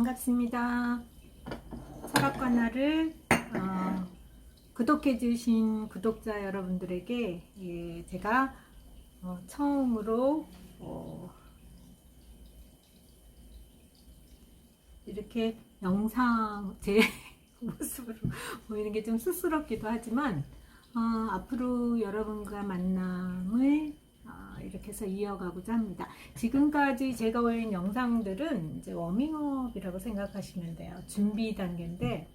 반갑습니다. 철학관화를 구독해 주신 구독자 여러분들에게 제가 처음으로 이렇게 영상 제 모습으로 보이는 게 좀 쑥스럽기도 하지만 앞으로 여러분과 만남을 이렇게 해서 이어가고자 합니다. 지금까지 제가 올린 영상들은 이제 워밍업이라고 생각하시면 돼요. 준비 단계인데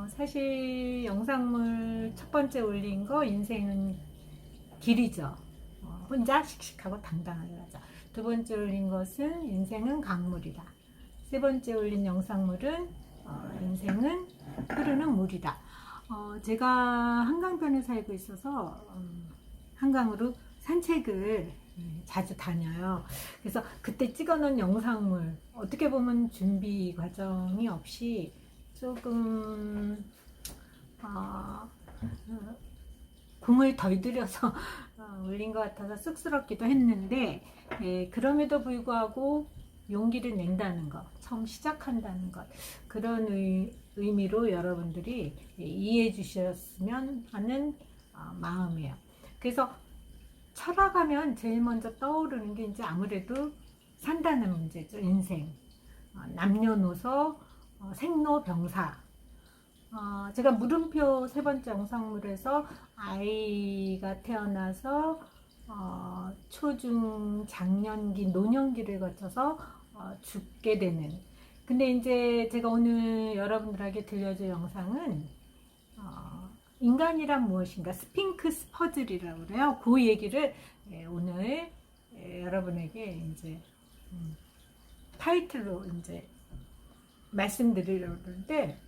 사실 영상물 첫 번째 올린 거 인생은 길이죠. 혼자 씩씩하고 당당하게 하자. 두 번째 올린 것은 인생은 강물이다. 세 번째 올린 영상물은 인생은 흐르는 물이다. 제가 한강변에 살고 있어서 한강으로 산책을 자주 다녀요. 그래서 그때 찍어놓은 영상물, 어떻게 보면 준비 과정이 없이 조금 공을 덜 들여서 올린 것 같아서 쑥스럽기도 했는데, 그럼에도 불구하고 용기를 낸다는 것, 처음 시작한다는 것, 그런 의미로 여러분들이 이해해 주셨으면 하는 마음이에요. 그래서 철학하면 제일 먼저 떠오르는 게 이제 아무래도 산다는 문제죠. 인생, 남녀노소, 생로병사. 제가 물음표 세 번째 영상물에서 아이가 태어나서 초중 장년기 노년기를 거쳐서 죽게 되는, 근데 이제 제가 오늘 여러분들에게 들려줄 영상은 인간이란 무엇인가, 스핑크스 퍼즐이라고 그래요. 그 얘기를 오늘 여러분에게 이제 타이틀로 이제 말씀드리려고 하는데,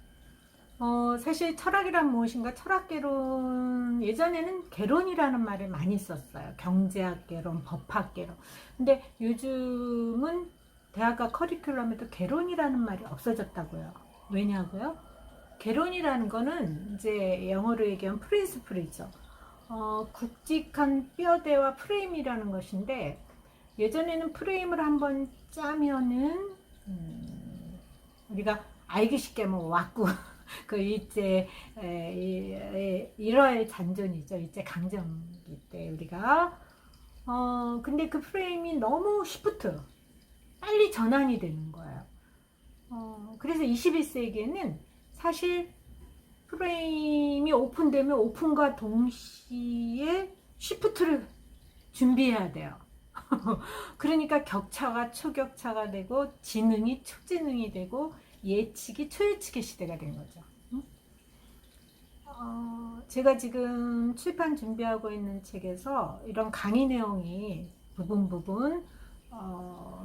사실 철학이란 무엇인가, 철학개론, 예전에는 개론이라는 말을 많이 썼어요. 경제학개론, 법학개론. 근데 요즘은 대학가 커리큘럼에도 개론이라는 말이 없어졌다고요. 왜냐고요? 개론이라는 거는 이제 영어로 얘기하면 프린스플이죠. 굵직한 뼈대와 프레임이라는 것인데, 예전에는 프레임을 한번 짜면은 우리가 알기 쉽게 뭐 왁구 그 일제 일화의 잔존이죠. 일제 강점기 때 우리가 근데 그 프레임이 너무 시프트 빨리 전환이 되는 거예요. 그래서 21세기에는 사실 프레임이 오픈되면 오픈과 동시에 시프트를 준비해야 돼요. 그러니까 격차가 초격차가 되고 지능이 초지능이 되고 예측이 초예측의 시대가 된 거죠. 제가 지금 출판 준비하고 있는 책에서 이런 강의 내용이 부분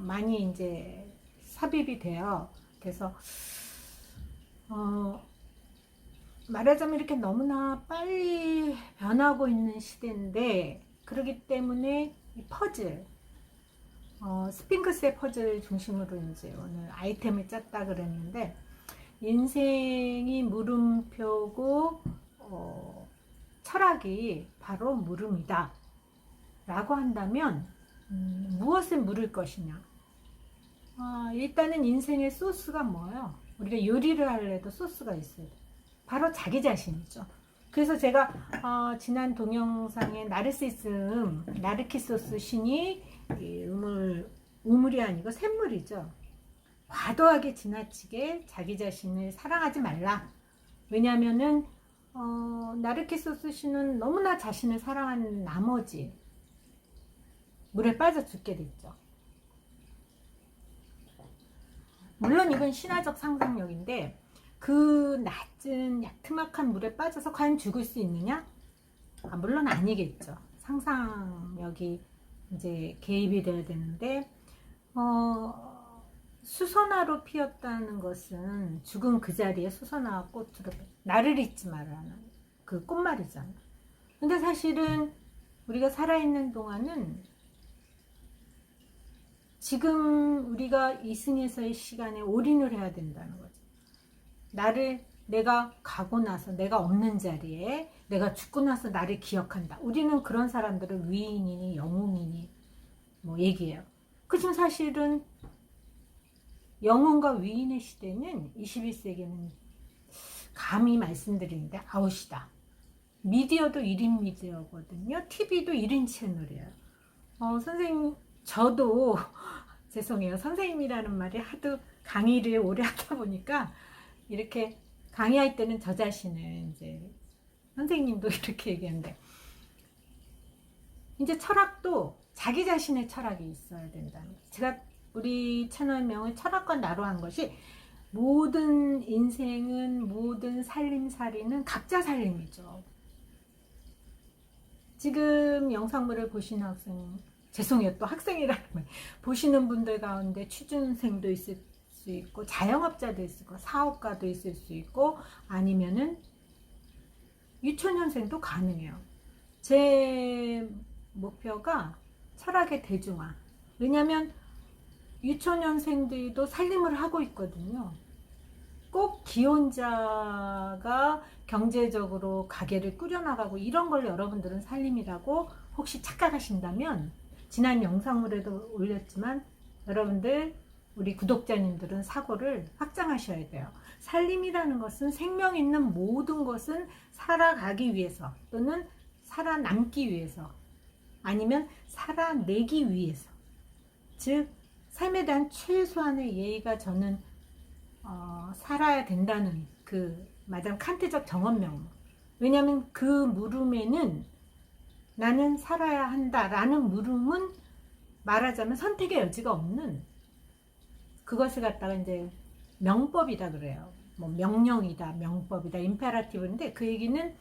많이 이제 삽입이 돼요. 그래서 말하자면 이렇게 너무나 빨리 변하고 있는 시대인데, 그렇기 때문에 이 퍼즐, 스핑크스의 퍼즐 중심으로 이제 오늘 아이템을 짰다 그랬는데, 인생이 물음표고 철학이 바로 물음이다 라고 한다면 무엇을 물을 것이냐. 일단은 인생의 소스가 뭐예요? 우리가 요리를 하려도 소스가 있어야 돼. 바로 자기 자신이죠. 그래서 제가 지난 동영상에 나르키소스 신이 우물이 아니고 샘물이죠. 과도하게 지나치게 자기 자신을 사랑하지 말라. 왜냐하면은 나르키소스 신은 너무나 자신을 사랑하는 나머지 물에 빠져 죽게 됐죠. 물론 이건 신화적 상상력인데, 그 낮은 야트막한 물에 빠져서 과연 죽을 수 있느냐? 물론 아니겠죠. 상상력이 이제 개입이 돼야 되는데, 수선화로 피었다는 것은 죽은 그 자리에 수선화와 꽃으로 나를 잊지 말라는 그 꽃말이잖아. 근데 사실은 우리가 살아있는 동안은 지금 우리가 이승에서의 시간에 올인을 해야 된다는 거죠. 내가 가고 나서, 내가 없는 자리에, 내가 죽고 나서 나를 기억한다. 우리는 그런 사람들을 위인이니 영웅이니 뭐 얘기해요. 그지만 사실은 영혼과 위인의 시대는 21세기는 감히 말씀드리는데 아웃이다. 미디어도 1인 미디어거든요. TV도 1인 채널이에요. 선생님, 저도 죄송해요. 선생님이라는 말이 하도 강의를 오래 하다 보니까 이렇게 강의할 때는 저 자신을 이제 선생님도 이렇게 얘기하는데, 이제 철학도 자기 자신의 철학이 있어야 된다는 거예요. 제가 우리 채널명을 철학과 나로 한 것이, 모든 인생은, 모든 살림살이는 각자 살림이죠. 지금 영상물을 보시는 학생, 죄송해요, 또 학생이라는 말, 보시는 분들 가운데 취준생도 있을 수 있고, 자영업자도 있을 거, 사업가도 있을 수 있고, 아니면은 유초년생도 가능해요. 제 목표가 철학의 대중화. 왜냐하면 유초년생들도 살림을 하고 있거든요. 꼭 기혼자가 경제적으로 가게를 꾸려나가고 이런 걸 여러분들은 살림이라고 혹시 착각하신다면, 지난 영상물에도 올렸지만 여러분들, 우리 구독자님들은 사고를 확장하셔야 돼요. 살림이라는 것은, 생명 있는 모든 것은 살아가기 위해서, 또는 살아남기 위해서, 아니면 살아내기 위해서, 즉 삶에 대한 최소한의 예의가 저는 살아야 된다는 그 마담 칸트적 정언명. 왜냐하면 그 물음에는, 나는 살아야 한다라는 물음은 말하자면 선택의 여지가 없는, 그것을 갖다가 이제 명법이다 그래요. 뭐 명령이다, 명법이다, 임페라티브인데, 그 얘기는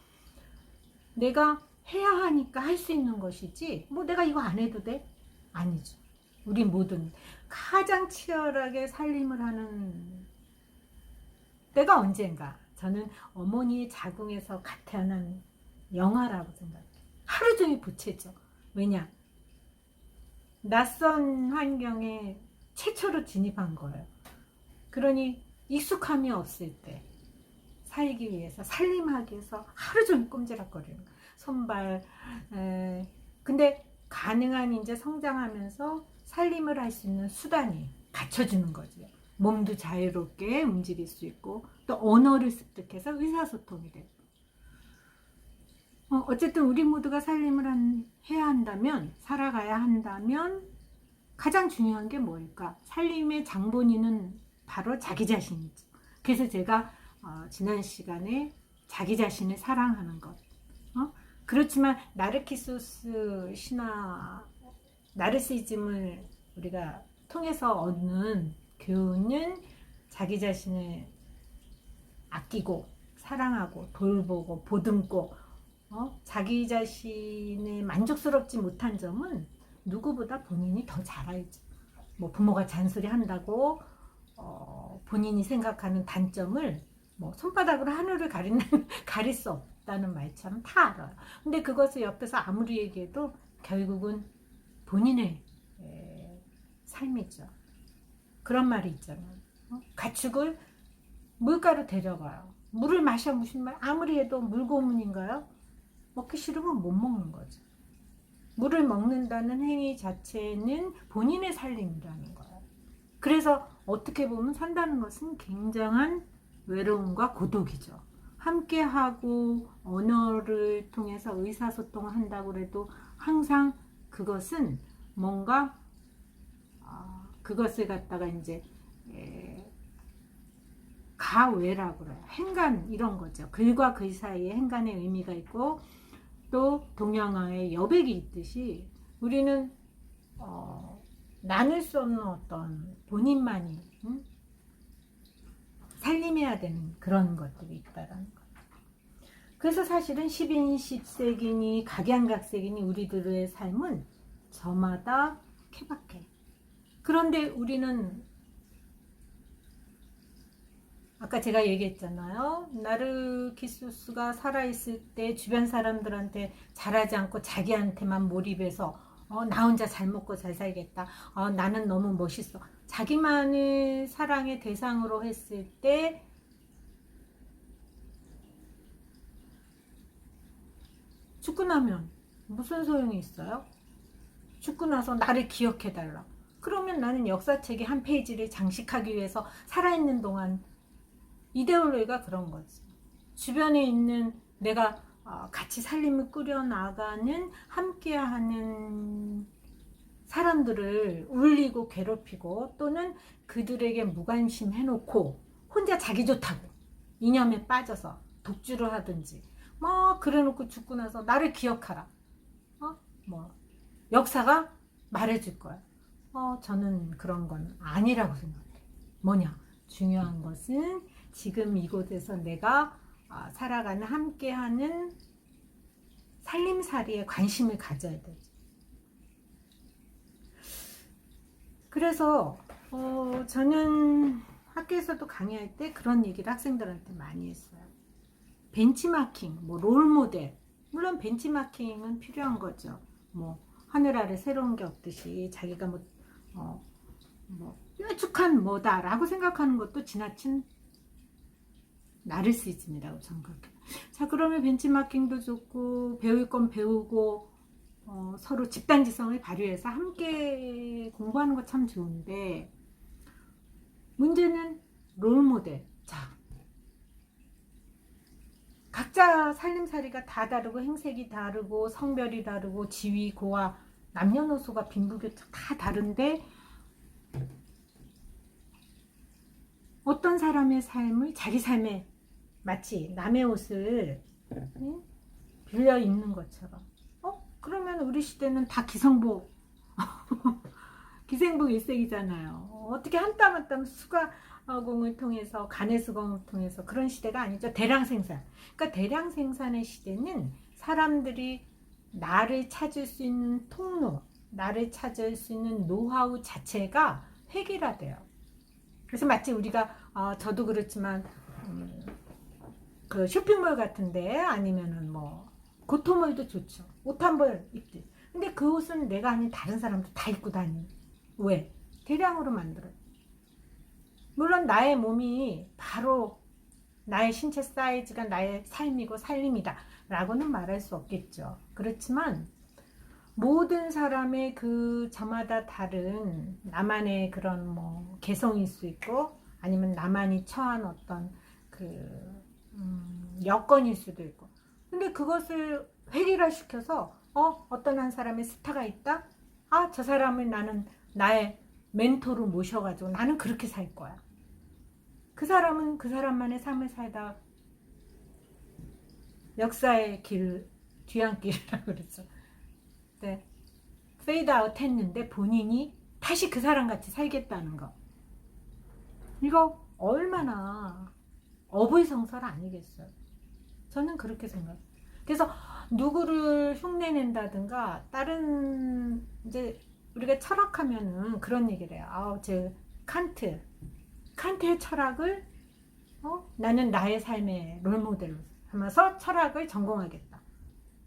내가 해야 하니까 할 수 있는 것이지, 뭐 내가 이거 안 해도 돼? 아니죠. 우리 모든 가장 치열하게 살림을 하는 때가 언젠가, 저는 어머니의 자궁에서 갓 태어난 영아라고 생각해요. 하루 종일 부채죠. 왜냐? 낯선 환경에 최초로 진입한 거예요. 그러니 익숙함이 없을 때 살기 위해서, 살림하기 위해서 하루 종일 꼼지락거리는 거예요. 손발. 근데 가능한 이제 성장하면서 살림을 할 수 있는 수단이 갖춰주는 거죠. 몸도 자유롭게 움직일 수 있고, 또 언어를 습득해서 의사소통이 되고. 어쨌든 우리 모두가 살림을 해야 한다면, 살아가야 한다면 가장 중요한 게 뭘까? 살림의 장본인은 바로 자기 자신이죠. 그래서 제가 지난 시간에 자기 자신을 사랑하는 것, 그렇지만 나르키소스 신화, 나르시즘을 우리가 통해서 얻는 교훈은 자기 자신을 아끼고 사랑하고 돌보고 보듬고, 자기 자신의 만족스럽지 못한 점은 누구보다 본인이 더 잘 알죠. 뭐 부모가 잔소리 한다고 본인이 생각하는 단점을 뭐 손바닥으로 하늘을 가릴 수 없다는 말처럼 다 알아요. 근데 그것을 옆에서 아무리 얘기해도 결국은 본인의 삶이죠. 그런 말이 있잖아요. 가축을 물가로 데려가요. 물을 마셔. 무슨 말? 아무리 해도 물고문인가요? 먹기 싫으면 못 먹는 거죠. 물을 먹는다는 행위 자체는 본인의 살림이라는 거예요. 그래서 어떻게 보면 산다는 것은 굉장한 외로움과 고독이죠. 함께하고 언어를 통해서 의사소통을 한다고 해도 항상 그것은 뭔가 그것을 갖다가 이제 가외라고 그래요. 행간, 이런 거죠. 글과 글 사이에 행간의 의미가 있고, 또 동양화의 여백이 있듯이 우리는 나눌 수 없는 어떤 본인만이 살림해야 되는 그런 것들이 있다라는 거. 그래서 사실은 10세기니 각양각색이니 우리들의 삶은 저마다 케바케. 그런데 우리는 아까 제가 얘기했잖아요. 나르키소스가 살아있을 때 주변 사람들한테 잘하지 않고 자기한테만 몰입해서 나 혼자 잘 먹고 잘 살겠다. 나는 너무 멋있어. 자기만을 사랑의 대상으로 했을 때 죽고 나면 무슨 소용이 있어요? 죽고 나서 나를 기억해달라. 그러면 나는 역사책의 한 페이지를 장식하기 위해서 살아있는 동안 이데올로기가 그런 거지. 주변에 있는 내가 같이 살림을 꾸려나가는 함께하는 사람들을 울리고 괴롭히고 또는 그들에게 무관심 해놓고 혼자 자기 좋다고 이념에 빠져서 독주를 하든지 뭐 그래놓고 죽고 나서 나를 기억하라. 뭐 역사가 말해줄 거야. 저는 그런 건 아니라고 생각해. 뭐냐? 중요한 것은 지금 이곳에서 내가 살아가는 함께하는 살림살이에 관심을 가져야 되지. 그래서 저는 학교에서도 강의할 때 그런 얘기를 학생들한테 많이 했어요. 벤치마킹, 뭐 롤모델. 물론 벤치마킹은 필요한 거죠. 뭐 하늘 아래 새로운 게 없듯이 자기가 뭐 뾰족한 뭐다라고 생각하는 것도 지나친 나르시즘이라고 생각해요. 자, 그러면 벤치마킹도 좋고 배울 건 배우고 서로 집단지성을 발휘해서 함께 공부하는 거 참 좋은데 문제는 롤모델. 자, 각자 살림살이가 다 다르고 행색이 다르고 성별이 다르고 지위, 고하, 남녀노소가 빈부격차 다 다른데 어떤 사람의 삶을 자기 삶에 마치 남의 옷을 빌려 입는 것처럼 그러면 우리 시대는 다 기성복 기생복 일색이잖아요. 어떻게 한 땀 한 땀 수가공을 통해서 간의 수공을 통해서 그런 시대가 아니죠. 대량 생산. 그러니까 대량 생산의 시대는 사람들이 나를 찾을 수 있는 통로, 나를 찾을 수 있는 노하우 자체가 획일화돼요. 그래서 마치 우리가 저도 그렇지만 그 쇼핑몰 같은데 아니면은 뭐 고토몰도 좋죠. 옷 한 벌 입지. 근데 그 옷은 내가 아닌 다른 사람도 다 입고 다니. 왜? 대량으로 만들어요. 물론 나의 몸이 바로 나의 신체 사이즈가 나의 삶이고 살림이다 라고는 말할 수 없겠죠. 그렇지만 모든 사람의 그 저마다 다른 나만의 그런 뭐 개성일 수 있고 아니면 나만이 처한 어떤 그 여건일 수도 있고 근데 그것을 획일화 시켜서 어떤 한 사람의 스타가 있다? 저 사람을 나는 나의 멘토로 모셔가지고 나는 그렇게 살 거야. 그 사람은 그 사람만의 삶을 살다 역사의 길, 뒤안길이라고 그러죠. 네. 페이드 아웃 했는데 본인이 다시 그 사람 같이 살겠다는 거. 이거 얼마나 어불성설 아니겠어요? 저는 그렇게 생각해요. 그래서 누구를 흉내낸다든가 다른 이제 우리가 철학하면은 그런 얘기를 해요. 제 칸트의 철학을 나는 나의 삶의 롤모델로 하면서 철학을 전공하겠다.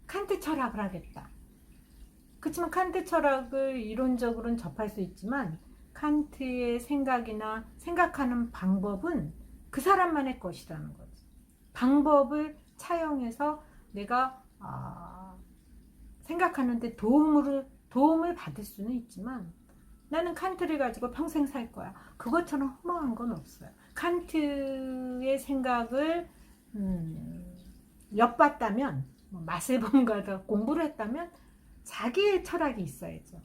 칸트 철학을 하겠다. 그렇지만 칸트 철학을 이론적으로는 접할 수 있지만 칸트의 생각이나 생각하는 방법은 그 사람만의 것이라는 거지. 방법을 차용해서 내가 생각하는데 도움을 받을 수는 있지만 나는 칸트를 가지고 평생 살 거야. 그것처럼 허망한 건 없어요. 칸트의 생각을 엿봤다면 맛을 본가다 공부를 했다면 자기의 철학이 있어야죠.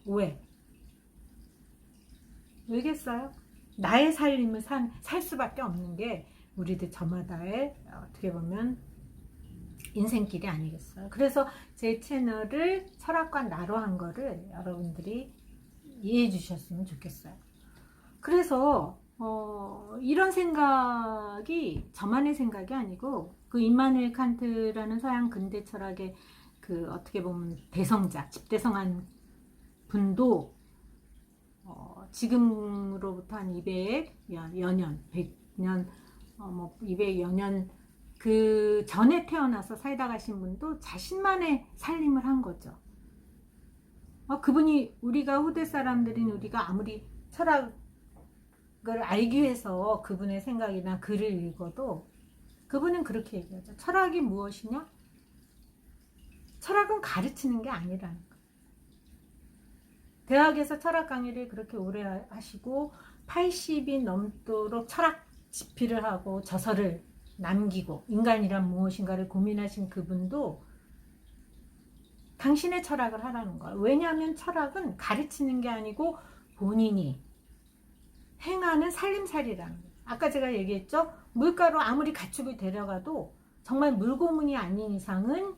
왜겠어요? 나의 삶을 살 수밖에 없는 게 우리들 저마다의 어떻게 보면 인생길이 아니겠어요. 그래서 제 채널을 철학과 나로 한 거를 여러분들이 이해해 주셨으면 좋겠어요. 그래서 이런 생각이 저만의 생각이 아니고 그 임마누엘 칸트라는 서양 근대 철학의 그 어떻게 보면 대성자, 집대성한 분도 지금으로부터 한 200여 년, 100년, 200여 년 그 전에 태어나서 살다 가신 분도 자신만의 살림을 한 거죠. 그분이 우리가 후대 사람들인 우리가 아무리 철학을 알기 위해서 그분의 생각이나 글을 읽어도 그분은 그렇게 얘기하죠. 철학이 무엇이냐? 철학은 가르치는 게 아니라는 거예요. 대학에서 철학 강의를 그렇게 오래 하시고 80이 넘도록 철학 집필을 하고 저서를 남기고 인간이란 무엇인가를 고민하신 그분도 당신의 철학을 하라는 거예요. 왜냐하면 철학은 가르치는 게 아니고 본인이 행하는 살림살이라는 거예요. 아까 제가 얘기했죠. 물가로 아무리 가축을 데려가도 정말 물고문이 아닌 이상은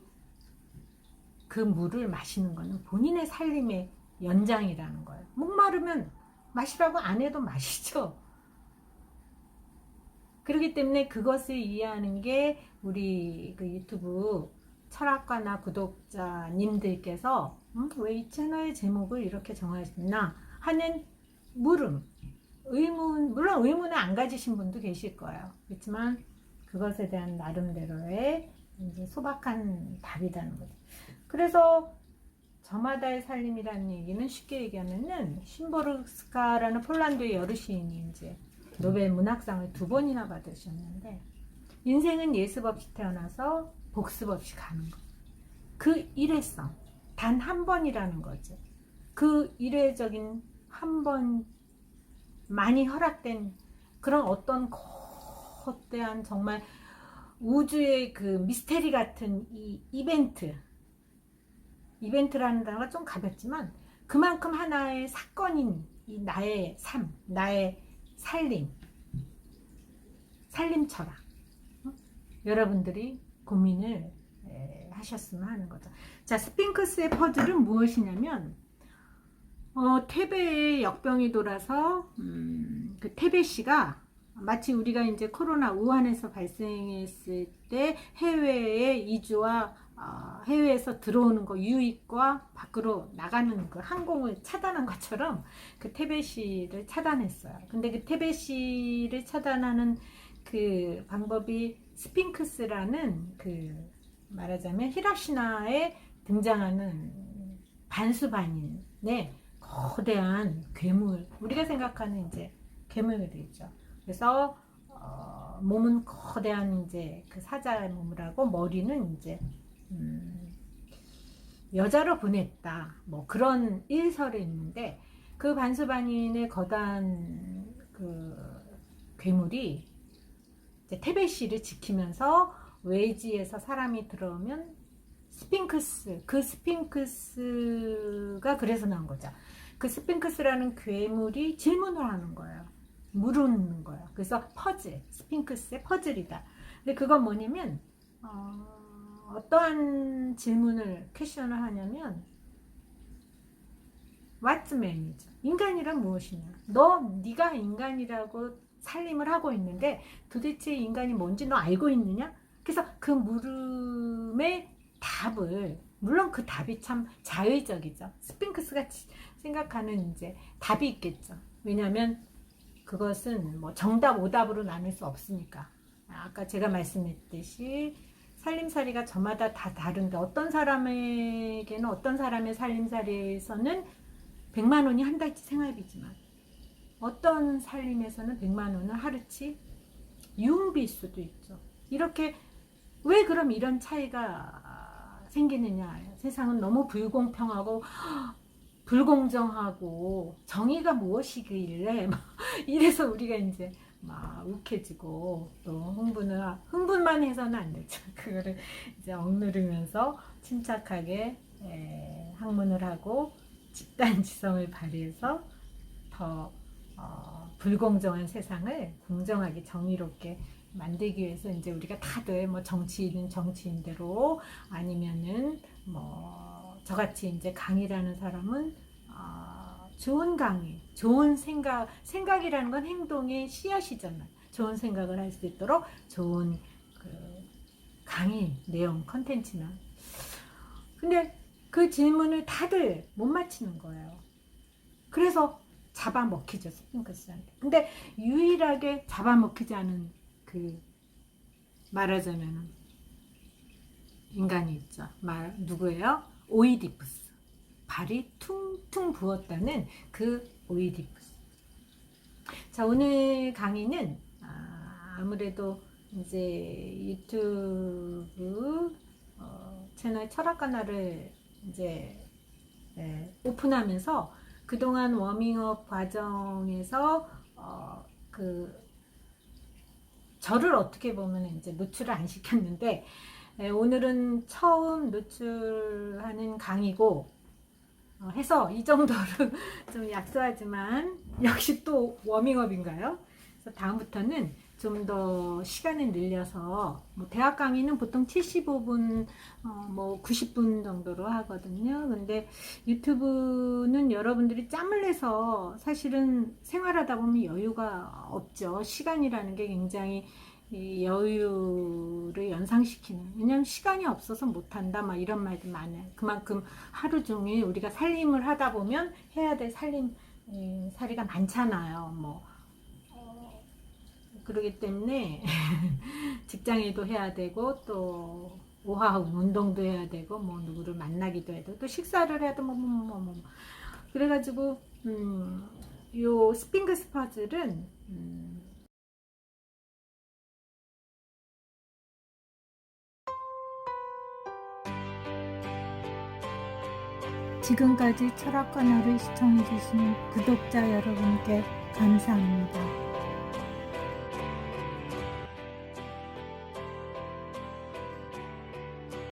그 물을 마시는 거는 본인의 살림의 연장이라는 거예요. 목마르면 마시라고 안 해도 마시죠. 그렇기 때문에 그것을 이해하는 게 우리 그 유튜브 철학가나 구독자님들께서 왜 이 채널 제목을 이렇게 정하셨나 하는 물음, 의문, 물론 의문을 안 가지신 분도 계실 거예요. 그렇지만 그것에 대한 나름대로의 이제 소박한 답이라는 거죠. 그래서 저마다의 살림이라는 얘기는 쉽게 얘기하면은 심보르스카라는 폴란드의 여러 시인이 이제 노벨 문학상을 2번이나 받으셨는데 인생은 예습 없이 태어나서 복습 없이 가는 거. 그 일회성 단 한 번이라는 거죠. 그 일회적인 한 번 많이 허락된 그런 어떤 거대한 정말 우주의 그 미스테리 같은 이 이벤트라는 단어가 좀 가볍지만 그만큼 하나의 사건인 이 나의 삶, 나의 살림 철학 여러분들이 고민을 하셨으면 하는 거죠. 자, 스핑크스의 퍼즐은 무엇이냐면 테베의 역병이 돌아서 그 테베 씨가 마치 우리가 이제 코로나 우한에서 발생했을 때 해외에 이주와 해외에서 들어오는 거 유입과 밖으로 나가는 그 항공을 차단한 것처럼 그 테베 씨를 차단했어요. 근데 그 테베 씨를 차단하는 그 방법이 스핑크스라는 그 말하자면 히라시나에 등장하는 반수반인의 거대한 괴물, 우리가 생각하는 이제 괴물들이죠. 그래서 몸은 거대한 이제 그 사자의 몸을 하고 머리는 이제 여자로 보냈다. 뭐 그런 일설이 있는데 그 반수반인의 거대한 그 괴물이 이제 테베시를 지키면서 외지에서 사람이 들어오면 그 스핑크스가 그래서 나온 거죠. 그 스핑크스라는 괴물이 질문을 하는 거예요. 물은 거예요. 그래서 퍼즐, 스핑크스의 퍼즐이다. 근데 그건 뭐냐면 어떠한 질문을 퀘션을 하냐면 What's man이죠. 인간이란 무엇이냐? 네가 인간이라고 살림을 하고 있는데 도대체 인간이 뭔지 너 알고 있느냐? 그래서 그 물음의 답을 물론 그 답이 참 자의적이죠. 스핑크스가 생각하는 이제 답이 있겠죠. 왜냐하면 그것은 뭐 정답 오답으로 나눌 수 없으니까. 아까 제가 말씀했듯이 살림살이가 저마다 다 다른데 어떤 사람에게는 어떤 사람의 살림살이에서는 100만 원이 한 달치 생활비지만 어떤 살림에서는 100만 원은 하루치 유흥비일 수도 있죠. 이렇게 왜 그럼 이런 차이가 생기느냐. 세상은 너무 불공평하고 불공정하고 정의가 무엇이길래 이래서 우리가 이제 막 욱해지고 또 흥분만 해서는 안 되죠. 그거를 이제 억누르면서 침착하게 학문을 하고 집단지성을 발휘해서 더 불공정한 세상을 공정하게 정의롭게 만들기 위해서 이제 우리가 다들 뭐 정치인은 정치인대로 아니면은 뭐 저같이 이제 강의라는 사람은 좋은 강의, 좋은 생각이라는 건 행동의 씨앗이잖아요. 좋은 생각을 할 수 있도록 좋은 그 강의 내용 컨텐츠는. 근데 그 질문을 다들 못 맞히는 거예요. 그래서 잡아먹히죠, 스핑크스한테. 근데 유일하게 잡아먹히지 않은 그 말하자면 인간이 있죠. 누구예요? 오이디푸스. 발이 퉁퉁 부었다는 그 오이디푸스. 자, 오늘 강의는 아무래도 이제 유튜브 채널 철학가나를 이제 오픈하면서 그동안 워밍업 과정에서 저를 어떻게 보면 이제 노출을 안 시켰는데, 오늘은 처음 노출하는 강의고 해서 이 정도로 좀 약소하지만 역시 또 워밍업인가요? 그래서 다음부터는 좀 더 시간을 늘려서, 뭐 대학 강의는 보통 75분, 뭐 90분 정도로 하거든요. 근데 유튜브는 여러분들이 짬을 내서 사실은 생활하다 보면 여유가 없죠. 시간이라는 게 굉장히 이 여유를 연상시키는, 왜냐면 시간이 없어서 못한다 막 이런 말도 많아요. 그만큼 하루 종일 우리가 살림을 하다 보면 해야 될 살이가 많잖아요. 뭐 그러기 때문에 직장일도 해야 되고, 또 오하우 운동도 해야 되고, 뭐 누구를 만나기도 해도, 또 식사를 해도 그래가지고 요 스핑크스 퍼즐은 지금까지 철학과 나를 시청해주시는 구독자 여러분께 감사합니다.